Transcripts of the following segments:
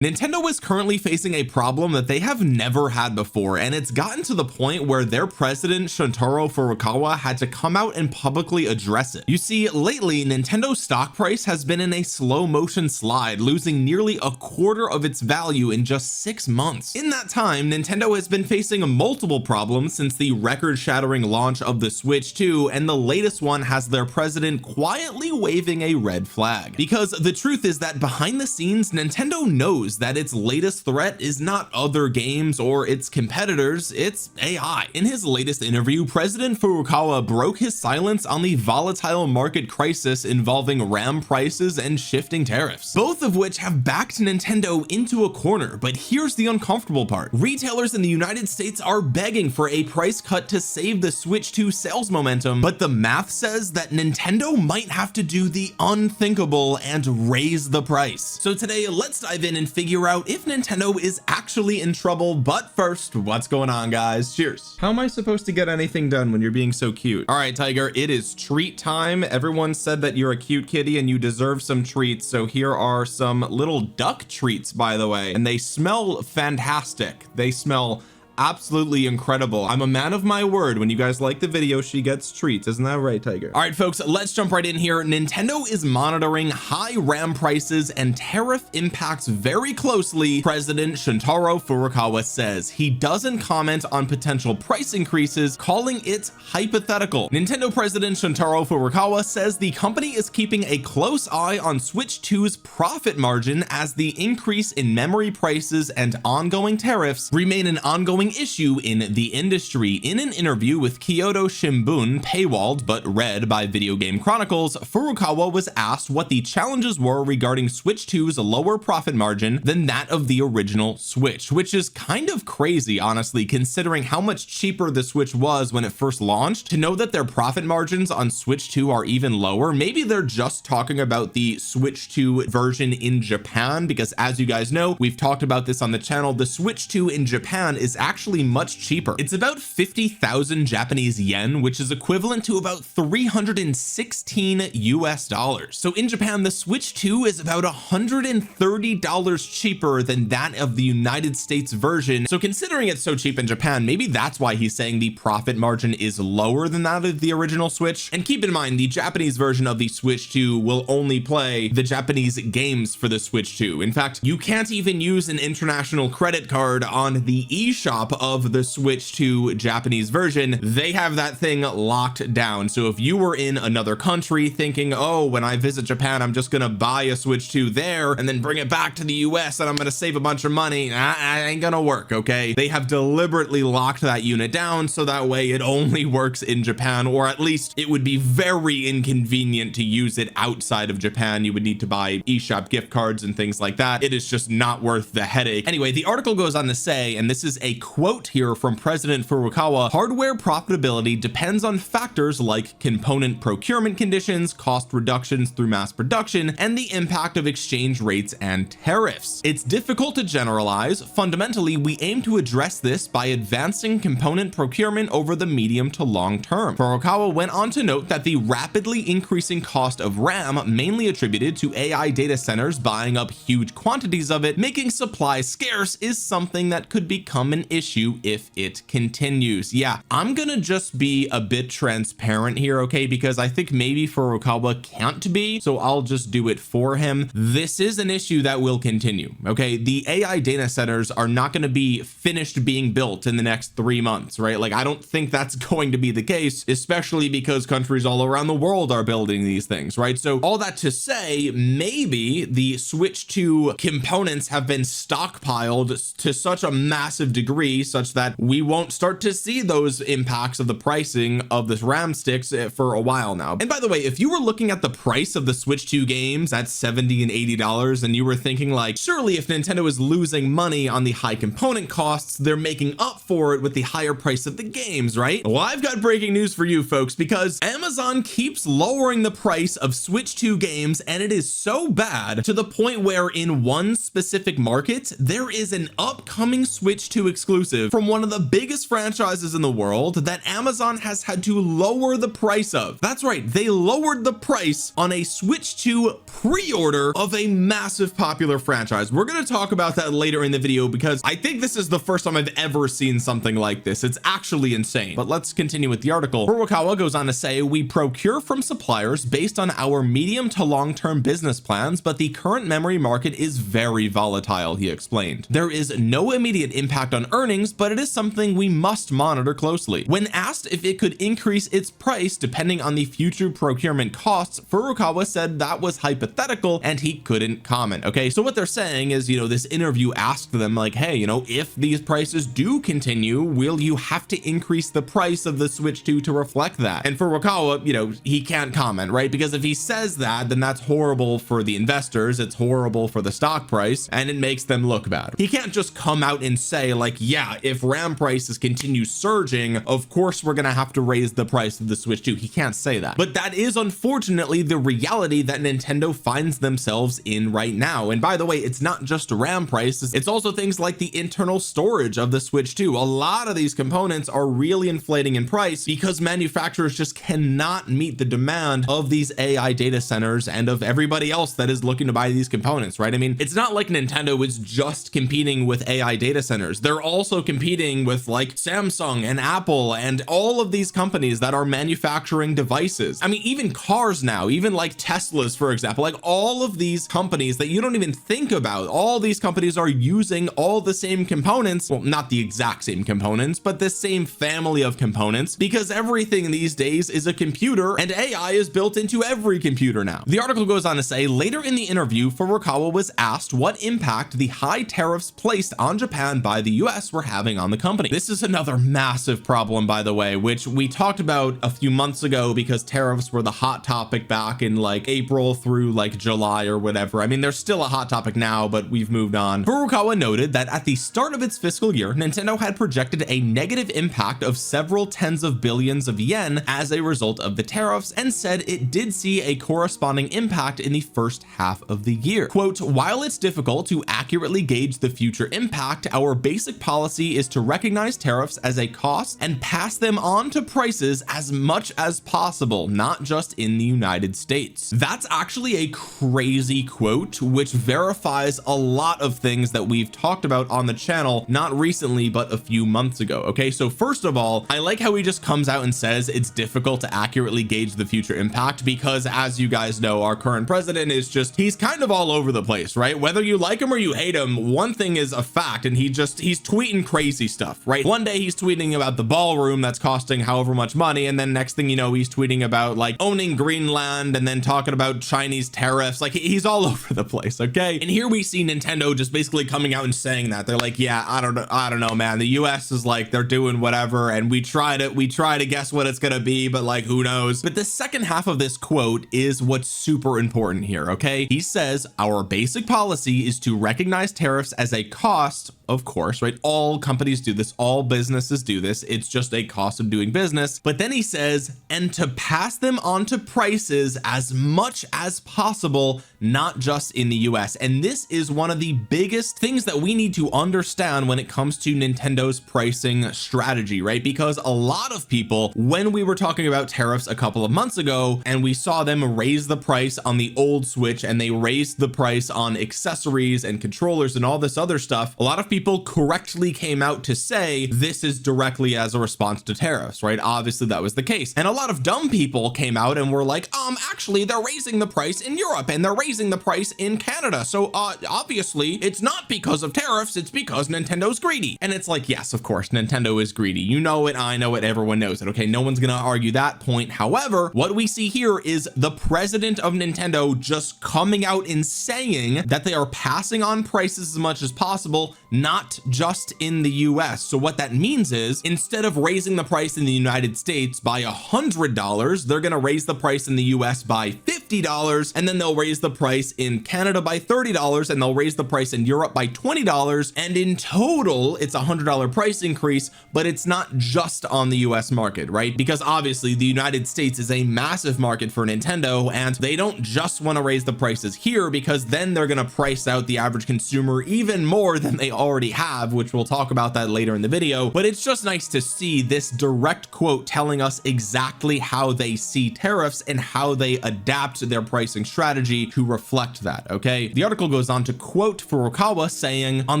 Nintendo is currently facing a problem that they have never had before, and it's gotten to the point where their president Shuntaro Furukawa had to come out and publicly address it. You see, lately Nintendo's stock price has been in a slow motion slide, losing nearly a quarter of its value in just 6 months. In that time, Nintendo has been facing multiple problems since the record-shattering launch of the Switch 2, and the latest one has their president quietly waving a red flag. Because the truth is that behind the scenes, Nintendo knows that its latest threat is not other games or its competitors, it's AI. In his latest interview, President Furukawa broke his silence on the volatile market crisis involving RAM prices and shifting tariffs, both of which have backed Nintendo into a corner. But here's the uncomfortable part: retailers in the United States are begging for a price cut to save the Switch 2 sales momentum, but the math says that Nintendo might have to do the unthinkable and raise the price. So today, let's dive in and figure out if Nintendo is actually in trouble. But first, what's going on, guys? Cheers. How am I supposed to get anything done when you're being so cute? All right, Tiger, it is treat time. Everyone said that you're a cute kitty and you deserve some treats, so here are some little duck treats, by the way, and they smell fantastic. They smell absolutely incredible. I'm a man of my word. When you guys like the video, she gets treats. Isn't that right, Tiger? All right, folks, let's jump right in here. Nintendo is monitoring high RAM prices and tariff impacts very closely. President Shuntaro Furukawa says he doesn't comment on potential price increases, calling it hypothetical. Nintendo President Shuntaro Furukawa says the company is keeping a close eye on Switch 2's profit margin as the increase in memory prices and ongoing tariffs remain an ongoing issue in the industry. In an interview with Kyoto Shimbun, paywalled but read by Video Game Chronicles, Furukawa was asked what the challenges were regarding Switch 2's lower profit margin than that of the original Switch, which is kind of crazy, honestly, considering how much cheaper the Switch was when it first launched. To know that their profit margins on Switch 2 are even lower, maybe they're just talking about the Switch 2 version in Japan, because as you guys know, we've talked about this on the channel, the Switch 2 in Japan is actually much cheaper. It's about 50,000 Japanese yen, which is equivalent to about 316 US dollars. So in Japan, the Switch 2 is about $130 cheaper than that of the United States version. So considering it's so cheap in Japan, maybe that's why he's saying the profit margin is lower than that of the original Switch. And keep in mind, the Japanese version of the Switch 2 will only play the Japanese games for the Switch 2. In fact, you can't even use an international credit card on the eShop of the Switch 2 Japanese version. They have that thing locked down. So if you were in another country thinking, oh, when I visit Japan, I'm just gonna buy a Switch 2 there and then bring it back to the US and I'm gonna save a bunch of money, that ain't gonna work. Okay, they have deliberately locked that unit down so that way it only works in Japan, or at least it would be very inconvenient to use it outside of Japan. You would need to buy eShop gift cards and things like that. It is just not worth the headache. Anyway, the article goes on to say, and this is a quote here from President Furukawa, hardware profitability depends on factors like component procurement conditions, cost reductions through mass production, and the impact of exchange rates and tariffs. It's difficult to generalize. Fundamentally, we aim to address this by advancing component procurement over the medium to long term. Furukawa went on to note that the rapidly increasing cost of RAM, mainly attributed to AI data centers buying up huge quantities of it, making supply scarce, is something that could become an issue if it continues. Yeah, I'm gonna just be a bit transparent here, okay, because I think maybe Furukawa can't be, so I'll just do it for him. This is an issue that will continue. Okay, the AI data centers are not going to be finished being built in the next 3 months, right? Like, I don't think that's going to be the case, especially because countries all around the world are building these things, right? So all that to say, maybe the Switch 2 components have been stockpiled to such a massive degree such that we won't start to see those impacts of the pricing of this RAM sticks for a while now. And by the way, if you were looking at the price of the Switch 2 games at $70 and $80 and you were thinking like, surely if Nintendo is losing money on the high component costs, they're making up for it with the higher price of the games, right? Well, I've got breaking news for you folks, because Amazon keeps lowering the price of Switch 2 games, and it is so bad to the point where in one specific market there is an upcoming Switch 2 exclusive exclusive from one of the biggest franchises in the world that Amazon has had to lower the price of. That's right, they lowered the price on a Switch 2 pre-order of a massive popular franchise. We're going to talk about that later in the video because I think this is the first time I've ever seen something like this. It's actually insane. But let's continue with the article. Furukawa goes on to say, we procure from suppliers based on our medium to long-term business plans, but the current memory market is very volatile, he explained. There is no immediate impact on earnings, but it is something we must monitor closely. When asked if it could increase its price depending on the future procurement costs, Furukawa said that was hypothetical and he couldn't comment. Okay, so what they're saying is, this interview asked them like, hey, if these prices do continue, will you have to increase the price of the Switch 2 to reflect that? And Furukawa, he can't comment, right? Because if he says that, then that's horrible for the investors, it's horrible for the stock price, and it makes them look bad. He can't just come out and say like, yeah, if RAM prices continue surging, of course we're gonna have to raise the price of the Switch 2. He can't say that. But that is unfortunately the reality that Nintendo finds themselves in right now. And by the way, it's not just RAM prices, it's also things like the internal storage of the Switch 2. A lot of these components are really inflating in price because manufacturers just cannot meet the demand of these AI data centers and of everybody else that is looking to buy these components, right? I mean, it's not like Nintendo is just competing with AI data centers. They're also competing with like Samsung and Apple and all of these companies that are manufacturing devices. I mean, even cars now, even like Teslas, for example, like all of these companies that you don't even think about, all these companies are using all the same components. Well, not the exact same components, but the same family of components, because everything these days is a computer and AI is built into every computer now. The article goes on to say, later in the interview, Furukawa was asked what impact the high tariffs placed on Japan by the US were having on the company. This is another massive problem, by the way, which we talked about a few months ago because tariffs were the hot topic back in like April through like July or whatever. I mean, they're still a hot topic now, but we've moved on. Furukawa noted that at the start of its fiscal year, Nintendo had projected a negative impact of several tens of billions of yen as a result of the tariffs, and said it did see a corresponding impact in the first half of the year. Quote, while it's difficult to accurately gauge the future impact, our basic policy is to recognize tariffs as a cost and pass them on to prices as much as possible, not just in the United States. That's actually a crazy quote, which verifies a lot of things that we've talked about on the channel, not recently, but a few months ago. Okay, so first of all, I like how he just comes out and says it's difficult to accurately gauge the future impact because, as you guys know, our current president is just, he's kind of all over the place, right? Whether you like him or you hate him, one thing is a fact, and he's tweeting crazy stuff, right? One day he's tweeting about the ballroom that's costing however much money, and then next thing you know, he's tweeting about like owning Greenland and then talking about Chinese tariffs. Like, he's all over the place. Okay, and here we see Nintendo just basically coming out and saying that they're like, yeah, I don't know, man, the US is like, they're doing whatever, and we try to guess what it's gonna be, but like, who knows? But the second half of this quote is what's super important here. Okay, he says our basic policy is to recognize tariffs as a cost, of course, right? All companies do this, all businesses do this, it's just a cost of doing business. But then he says, and to pass them on to prices as much as possible, not just in the US. And this is one of the biggest things that we need to understand when it comes to Nintendo's pricing strategy, right? Because a lot of people, when we were talking about tariffs a couple of months ago and we saw them raise the price on the old Switch and they raised the price on accessories and controllers and all this other stuff, a lot of people correctly came out to say this is directly as a response to tariffs, right? Obviously that was the case, and a lot of dumb people came out and were like, actually they're raising the price in Europe and they're raising the price in Canada, so obviously it's not because of tariffs, it's because Nintendo's greedy. And it's like, yes, of course Nintendo is greedy, you know it, I know it, everyone knows it. Okay, no one's gonna argue that point. However, what we see here is the president of Nintendo just coming out and saying that they are passing on prices as much as possible, not just in the US. So what that means is, instead of raising the price in the United States by $100, they're gonna raise the price in the US by $50, and then they'll raise the price in Canada by $30, and they'll raise the price in Europe by $20, and in total it's a $100 price increase. But it's not just on the US market, right? Because obviously the United States is a massive market for Nintendo, and they don't just want to raise the prices here because then they're going to price out the average consumer even more than they already have, which we'll talk about that later in the video, but it's just nice to see this direct quote telling us exactly how they see tariffs and how they adapt their pricing strategy to reflect that. Okay, the article goes on to quote Furukawa saying, on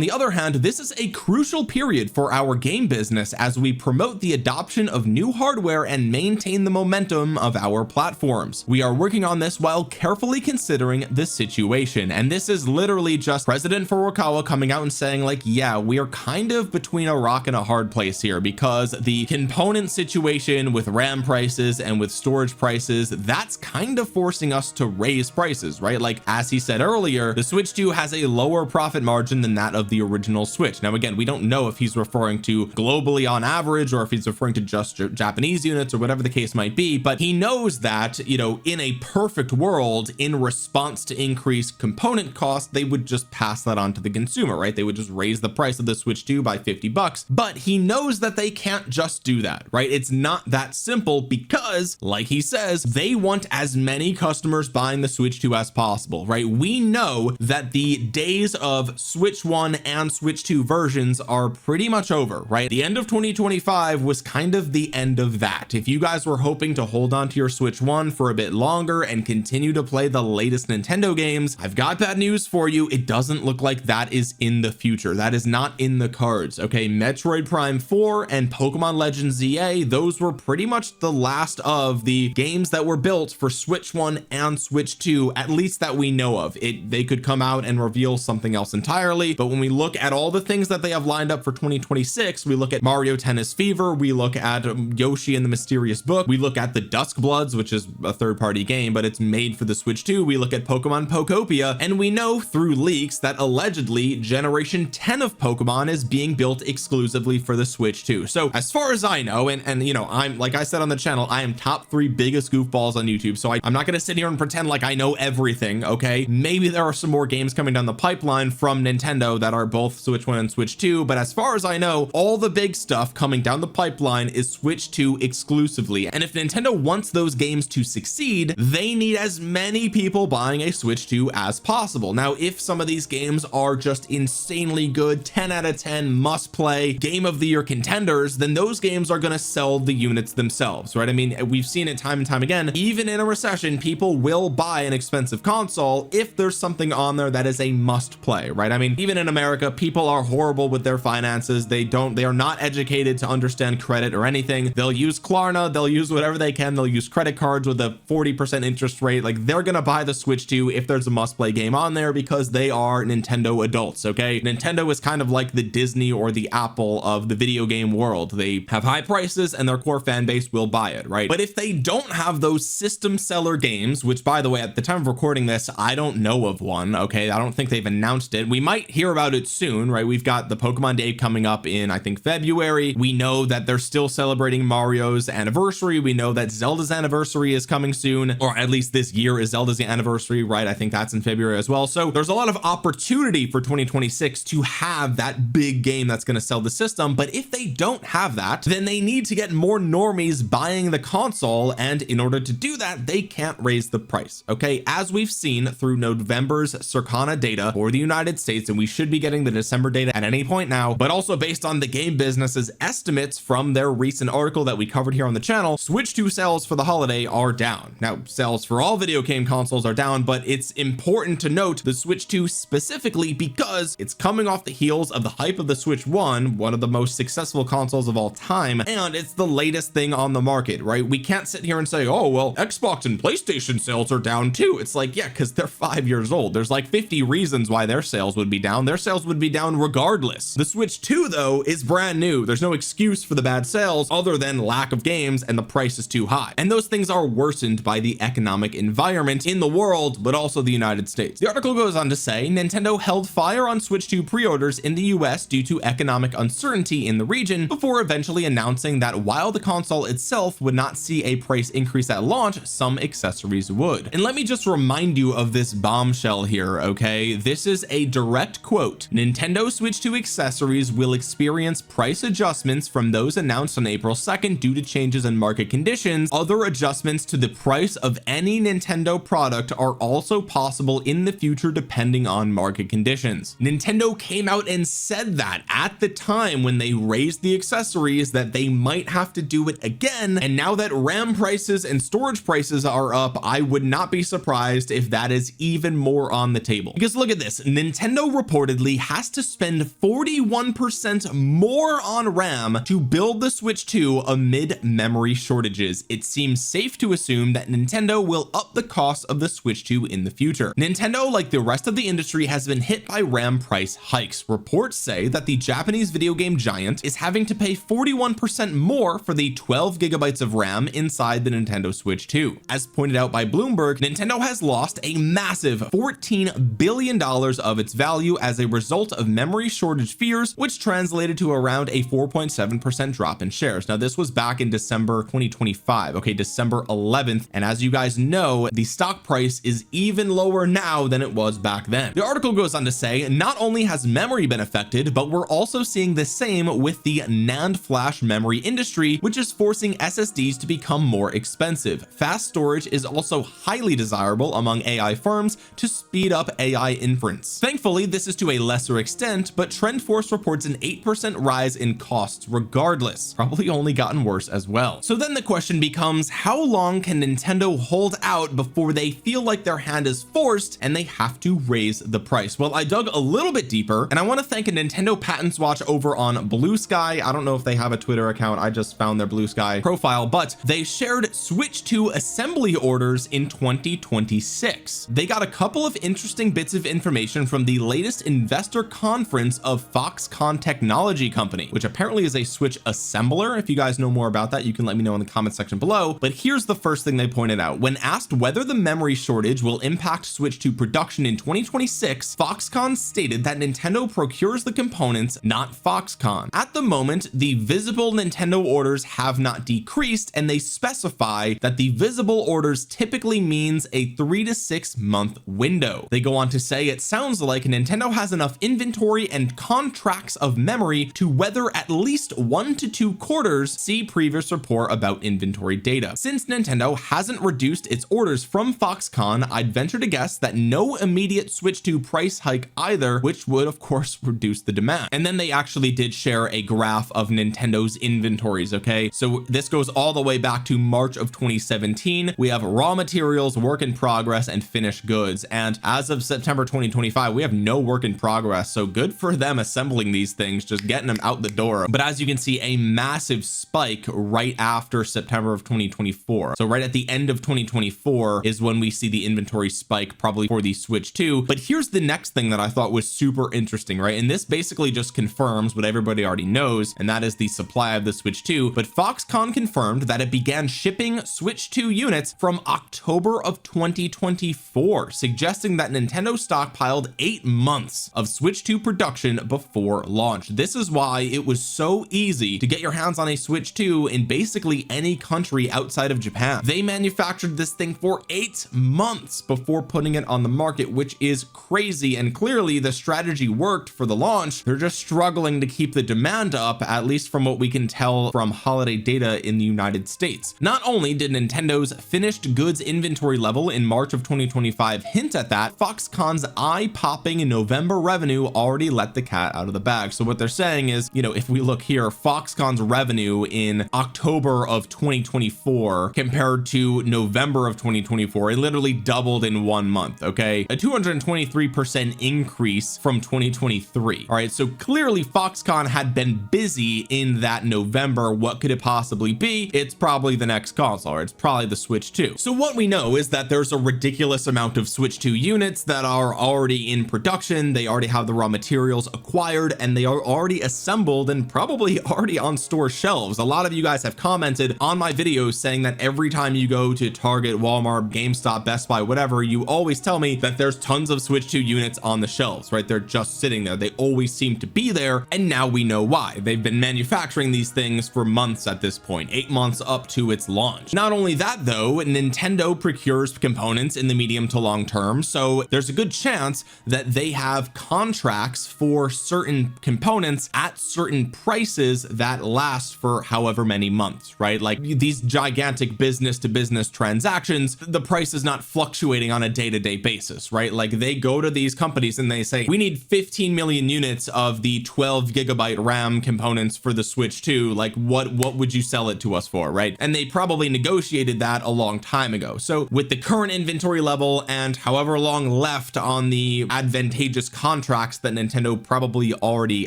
the other hand, this is a crucial period for our game business as we promote the adoption of new hardware and maintain the momentum of our platforms. We are working on this while carefully considering the situation. And this is literally just President Furukawa coming out and saying like, yeah, we are kind of between a rock and a hard place here, because the component situation with RAM prices and with storage prices, that's kind of forcing us to raise prices, right? Like, as he said earlier, the Switch 2 has a lower profit margin than that of the original Switch. Now, again, we don't know if he's referring to globally on average or if he's referring to just Japanese units or whatever the case might be, but he knows that, you know, in a perfect world, in response to increased component costs, they would just pass that on to the consumer, right? They would just raise the price of the Switch 2 by $50, but he knows that they can't just do that, right? It's not that simple, because like he says, they want as many customers buying the Switch 2 as possible, right? We know that the days of Switch 1 and Switch 2 versions are pretty much over, right? The end of 2025 was kind of the end of that. If you guys were hoping to hold on to your Switch 1 for a bit longer and continue to play the latest Nintendo games, I've got bad news for you. It doesn't look like that is in the future. That is not in the cards. Okay, Metroid Prime 4 and Pokemon Legends ZA, those were pretty much the last of the games that were built for Switch 1 and Switch 2, at least that we know of. They could come out and reveal something else entirely, but when we look at all the things that they have lined up for 2026, we look at Mario Tennis Fever, we look at Yoshi and the Mysterious Book, we look at the Dusk Bloods, which is a third-party game, but it's made for the Switch 2, we look at Pokemon Pokopia, and we know through leaks that allegedly Generation 10 of Pokemon is being built exclusively for the Switch 2. So as far as I know, and you know, I'm, like I said on the channel, I am top 3 biggest goofballs on YouTube, so I'm not gonna sit here and pretend like I know everything. Okay, maybe there are some more games coming down the pipeline from Nintendo that are both Switch 1 and Switch 2, but as far as I know, all the big stuff coming down the pipeline is Switch 2 exclusively. And if Nintendo wants those games to succeed, they need as many people buying a Switch 2 as possible. Now, if some of these games are just insanely good, 10 out of 10 must play game of the year contenders, then those games are going to sell the units themselves, right? I mean, we've seen it time and time again. Even in a recession, people will buy an expensive console if there's something on there that is a must play, right? I mean, even in America, people are horrible with their finances. They are not educated to understand credit or anything. They'll use Klarna, they'll use whatever they can, they'll use credit cards with a 40% interest rate. Like, they're gonna buy the Switch 2 if there's a must play game on there, because they are Nintendo adults. Okay, Nintendo is kind of like the Disney or the Apple of the video game world. They have high prices and their core fan base will buy it, right? But if they don't have those system seller games, which by the way, at the time of recording this, I don't know of one. Okay, I don't think they've announced it. We might hear about it soon, right? We've got the Pokemon Day coming up in, I think, February. We know that they're still celebrating Mario's anniversary. We know that Zelda's anniversary is coming soon, or at least this year is Zelda's anniversary, right? I think that's in February as well. So there's a lot of opportunity for 2026 to have that big game that's going to sell the system. But if they don't have that, then they need to get more normies buying the console, and in order to do that, they can't raise the price. Okay, as we've seen through November's Circana data for the United States, and we should be getting the December data at any point now, but also based on the game business's estimates from their recent article that we covered here on the channel, Switch 2 sales for the holiday are down. Now, sales for all video game consoles are down, but it's important to note the Switch 2 specifically because it's coming off the heels of the hype of the Switch 1, one of the most successful consoles of all time, and it's the latest thing on the market, right? We can't sit here and say, oh, well, Xbox and PlayStation sales are down too. It's like, yeah, because they're 5 years old. There's like 50 reasons why their sales would be down. Their sales would be down regardless. The Switch 2 though is brand new. There's no excuse for the bad sales other than lack of games and the price is too high. And those things are worsened by the economic environment in the world, but also the United States. The article goes on to say Nintendo held fire on Switch 2 pre-orders in the US due to economic uncertainty in the region, before eventually announcing that while the console itself would not see a price increase at launch, some accessories would. And let me just remind you of this bombshell here, okay? This is a direct quote. Nintendo Switch 2 accessories will experience price adjustments from those announced on April 2nd due to changes in market conditions. Other adjustments to the price of any Nintendo product are also possible in the future depending on market conditions. Nintendo came out and said that at the time when they raised the accessories that they might have to do it again, and now that RAM prices and storage prices are up, I would not be surprised if that is even more on the table. Because look at this, Nintendo reportedly has to spend 41% more on RAM to build the Switch 2 amid memory shortages. It seems safe to assume that Nintendo will up the cost of the Switch 2 in the future. Nintendo, like the rest of the industry, has been hit by RAM price hikes. Reports say that the Japanese video game giant is having to pay 41% more for the 12 gigabytes of RAM inside the Nintendo Switch 2. As pointed out by Bloomberg, Nintendo has lost a massive $14 billion of its value as a result of memory shortage fears, which translated to around a 4.7% drop in shares. Now, this was back in December 2025, okay, December 11th, and as you guys know, the stock price is even lower now than it was back then. The article goes on to say, not only has memory been affected, but we're also seeing the same with the NAND flash memory industry, which is forcing SSDs to become more expensive. Fast storage is also highly desirable among AI firms to speed up AI inference. Thankfully, this is to a lesser extent, but TrendForce reports an 8% rise in costs regardless. Probably only gotten worse as well. So then the question becomes, how long can Nintendo hold out before they feel like their hand is forced and they have to raise the price? Well, I dug a little bit deeper, and I want to thank a Nintendo Patents Watch over on Blue Sky. I don't know if they have a Twitter account, I just found their Blue Sky profile, but they shared Switch 2 assembly orders in 2026. They got a couple of interesting bits of information from the latest investor conference of Foxconn Technology Company, which apparently is a Switch assembler. If you guys know more about that, you can let me know in the comment section below. But here's the first thing they pointed out. When asked whether the memory shortage will impact Switch 2 production in 2026, Foxconn stated that Nintendo procures the components, not Foxconn. At the moment, the visible Nintendo orders have not decreased, and they specify that the visible orders typically means a 3 to 6 month window. They go on to say it sounds like Nintendo has enough inventory and contracts of memory to weather at least 1 to 2 quarters. See previous report about inventory data. Since Nintendo hasn't reduced its orders from Foxconn, I'd venture to guess that no immediate Switch 2 price hike either, which would of course reduce the demand. And then they actually did share a graph of Nintendo's inventories. Okay, so this goes all the way back to March of 2017. We have raw materials, work in progress, and finished goods, and as of September 2025 we have no work in progress. So good for them assembling these things, just getting them out the door. But as you can see, a massive spike right after September of 2024. So right at the end of 2024 is when we see the inventory spike, probably for the Switch 2. But here's the next thing that I thought was super interesting, right? And this basically just confirms what everybody already knows, and that is the supply of the Switch 2. But Foxconn confirmed that it began shipping Switch 2 units from October of 2024, suggesting that Nintendo stockpiled 8 months of Switch 2 production before launch. This is why it was so easy to get your hands on a Switch 2 in basically any country outside of Japan. They manufactured this thing for 8 months before putting it on the market, which is crazy, and clearly the strategy worked for the launch. They're just struggling to keep the demand up, at least from what we can tell from holiday data in the United States. Not only did Nintendo's finished goods inventory level in March of 2025 hint at that, Foxconn's eye-popping November revenue already let the cat out of the bag. So what they're saying is, you know, if we look here, Foxconn's revenue in October of 2024 compared to November of 2024, it literally doubled in 1 month. Okay, a 223% increase from 2023. All right, so clearly Foxconn had been busy in that November. What could it possibly be? It's probably the next console, or it's probably the Switch 2. So what we know is that there's a ridiculous amount of Switch 2 units that are already in production. They already have the raw materials acquired, and they are already assembled and probably already on store shelves. A lot of you guys have commented on my videos saying that every time you go to Target, Walmart, GameStop, Best Buy, whatever, you always tell me that there's tons of Switch 2 units on the shelves, right? They're just sitting there. They always seem to be there, and now we know why. They've been manufacturing these things for months at this point, 8 months up to its launch. Not only that though, Nintendo procures components in the medium to long term, so there's a good chance that they have contracts for certain components at certain prices that last for however many months, right? Like these gigantic business to business transactions, the price is not fluctuating on a day-to-day basis, right? Like they go to these companies and they say, we need 15 million units units of the 12 GB RAM components for the Switch 2, like what would you sell it to us for, right? And they probably negotiated that a long time ago. So with the current inventory level and however long left on the advantageous contracts that Nintendo probably already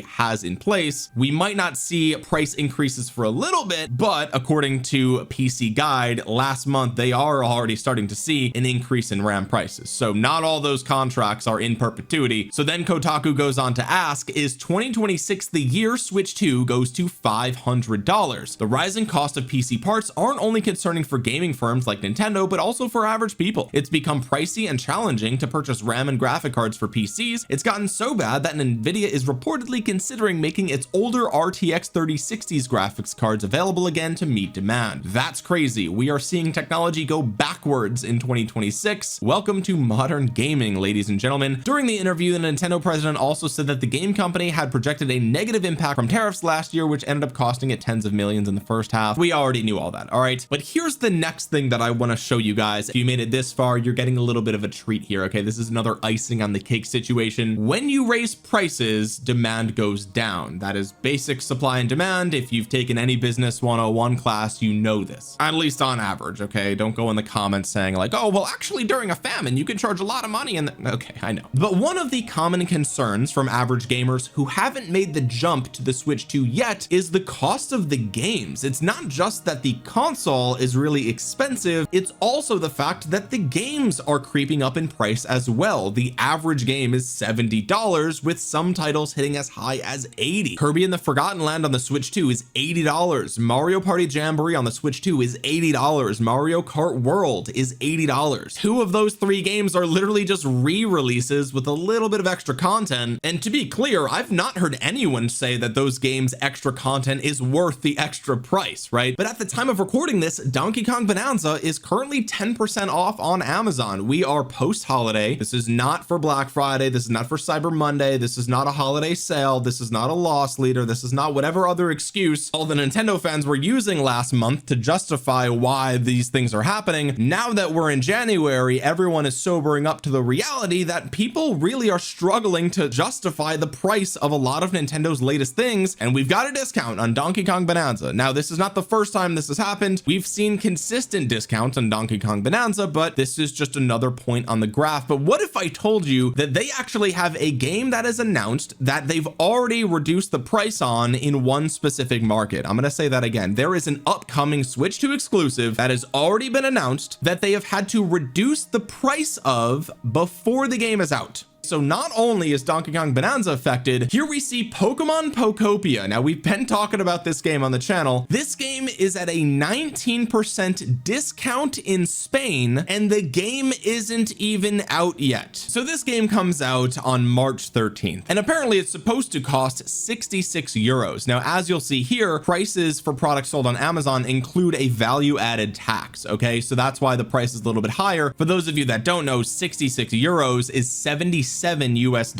has in place, we might not see price increases for a little bit, but according to PC Guide last month, they are already starting to see an increase in RAM prices. So not all those contracts are in perpetuity. So then Kotaku goes on to ask, is 2026 the year Switch 2 goes to $500? The rising cost of PC parts aren't only concerning for gaming firms like Nintendo, but also for average people. It's become pricey and challenging to purchase RAM and graphic cards for PCs. It's gotten so bad that Nvidia is reportedly considering making its older RTX 3060s graphics cards available again to meet demand. That's crazy. We are seeing technology go backwards in 2026. Welcome to modern gaming, ladies and gentlemen. During the interview, the Nintendo president also said that the game company had projected a negative impact from tariffs last year, which ended up costing it tens of millions in the first half. We already knew all that. All right, but here's the next thing that I want to show you guys. If you made it this far, you're getting a little bit of a treat here. Okay, this is another icing on the cake situation. When you raise prices, demand goes down. That is basic supply and demand. If you've taken any business 101 class, you know this, at least on average. Okay, don't go in the comments saying like, oh well, actually during a famine you can charge a lot of money, and okay, I know. But one of the common concerns from average gamers who haven't made the jump to the Switch 2 yet is the cost of the games. It's not just that the console is really expensive, it's also the fact that the games are creeping up in price as well. The average game is $70, with some titles hitting as high as $80. Kirby and the Forgotten Land on the Switch 2 is $80. Mario Party Jamboree on the Switch 2 is $80. Mario Kart World is $80. Two of those three games are literally just re-releases with a little bit of extra content, and to be clear, I've not heard anyone say that those games extra content is worth the extra price, right? But at the time of recording this, Donkey Kong Bonanza is currently 10% off on Amazon. We are post-holiday. This is not for Black Friday, this is not for Cyber Monday, this is not a holiday sale, this is not a loss leader, this is not whatever other excuse all the Nintendo fans were using last month to justify why these things are happening. Now that we're in January, everyone is sobering up to the reality that people really are struggling to justify the price of a lot of Nintendo's latest things, and we've got a discount on Donkey Kong Bonanza. Now, this is not the first time this has happened. We've seen consistent discounts on Donkey Kong Bonanza, but this is just another point on the graph. But what if I told you that they actually have a game that is announced that they've already reduced the price on in one specific market? I'm going to say that again. There is an upcoming Switch 2 exclusive that has already been announced that they have had to reduce the price of before the game is out. So not only is Donkey Kong Bonanza affected, here we see Pokemon Pokopia. Now, we've been talking about this game on the channel. This game is at a 19% discount in Spain, and the game isn't even out yet. So this game comes out on March 13th, and apparently it's supposed to cost 66 euros. Now, as you'll see here, prices for products sold on Amazon include a value-added tax. Okay, so that's why the price is a little bit higher. For those of you that don't know, 66 euros is $77 US,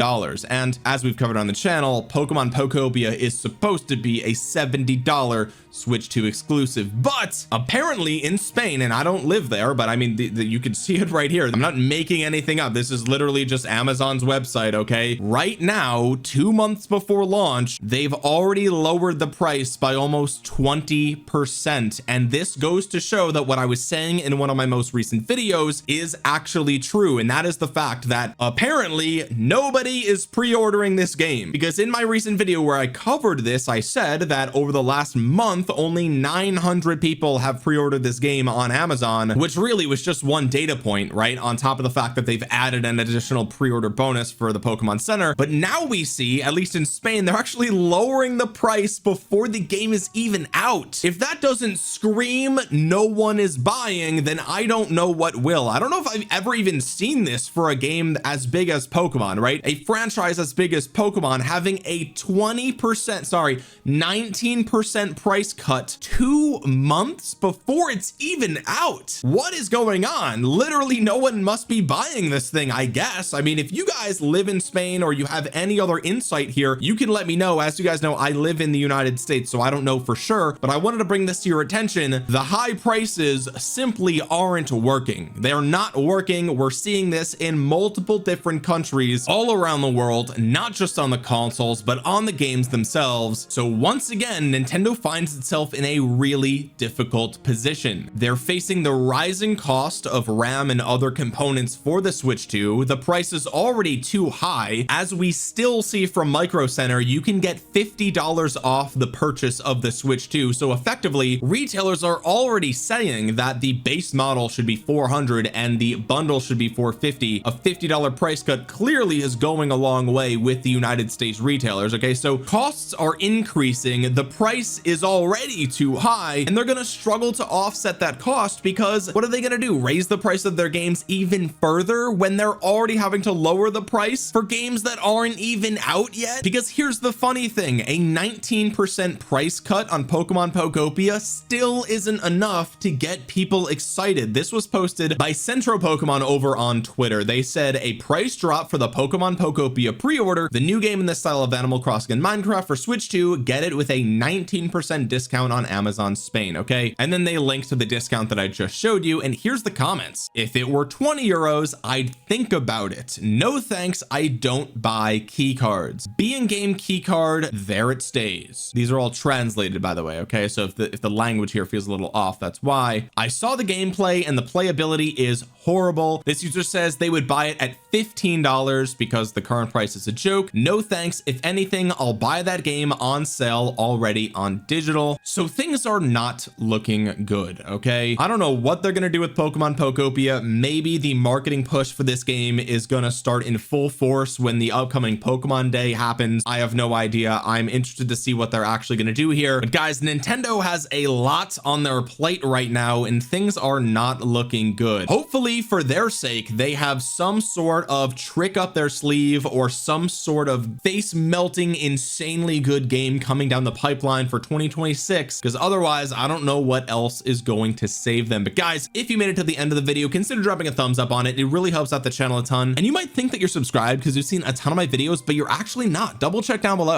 and as we've covered on the channel, Pokemon Pokopia is supposed to be a $70 Switch 2 exclusive, but apparently in Spain, and I don't live there, but I mean you can see it right here. I'm not making anything up. This is literally just Amazon's website. Okay, right now, 2 months before launch, they've already lowered the price by almost 20%, and this goes to show that what I was saying in one of my most recent videos is actually true, and that is the fact that apparently nobody is pre-ordering this game, because in my recent video where I covered this, I said that over the last month only 900 people have pre-ordered this game on Amazon, which really was just one data point, right, on top of the fact that they've added an additional pre-order bonus for the Pokemon Center. But now we see, at least in Spain, they're actually lowering the price before the game is even out. If that doesn't scream no one is buying, then I don't know what will. I don't know if I've ever even seen this for a game as big as Pokemon, right? A franchise as big as Pokemon having a 19% price cut 2 months before it's even out. What is going on? Literally no one must be buying this thing, I guess. I mean, if you guys live in Spain or you have any other insight here, you can let me know. As you guys know, I live in the United States, so I don't know for sure, but I wanted to bring this to your attention. The high prices simply aren't working. They're not working. We're seeing this in multiple different countries countries all around the world, not just on the consoles but on the games themselves. So once again, Nintendo finds itself in a really difficult position. They're facing the rising cost of RAM and other components for the Switch 2. The price is already too high. As we still see from Micro Center, you can get $50 off the purchase of the Switch 2. So effectively, retailers are already saying that the base model should be $400 and the bundle should be $450. A $50 price cut clearly is going a long way with the United States retailers. Okay, so costs are increasing, the price is already too high, and they're gonna struggle to offset that cost, because what are they gonna do, raise the price of their games even further when they're already having to lower the price for games that aren't even out yet? Because here's the funny thing, a 19% price cut on Pokemon Pokopia still isn't enough to get people excited. This was posted by Centro Pokemon over on Twitter. They said a price drop for the Pokemon Pokopia pre-order, the new game in the style of Animal Crossing and Minecraft for Switch 2, get it with a 19% discount on Amazon Spain. Okay, and then they linked to the discount that I just showed you, and here's the comments. If it were 20 euros, I'd think about it. No thanks, I don't buy key cards. Be in game key card, there it stays. These are all translated, by the way. Okay, so if the language here feels a little off, that's why. I saw the gameplay and the playability is horrible. This user says they would buy it at $15 because the current price is a joke. No thanks. If anything, I'll buy that game on sale already on digital. So things are not looking good. Okay, I don't know what they're gonna do with Pokemon Pokopia. Maybe the marketing push for this game is gonna start in full force when the upcoming Pokemon Day happens. I have no idea. I'm interested to see what they're actually gonna do here. But guys, Nintendo has a lot on their plate right now, and things are not looking good. Hopefully for their sake, they have some sort of trick up their sleeve or some sort of face melting insanely good game coming down the pipeline for 2026, because otherwise I don't know what else is going to save them. But guys, if you made it to the end of the video, consider dropping a thumbs up on it. It really helps out the channel a ton, and you might think that you're subscribed because you've seen a ton of my videos, but you're actually not. Double check down below.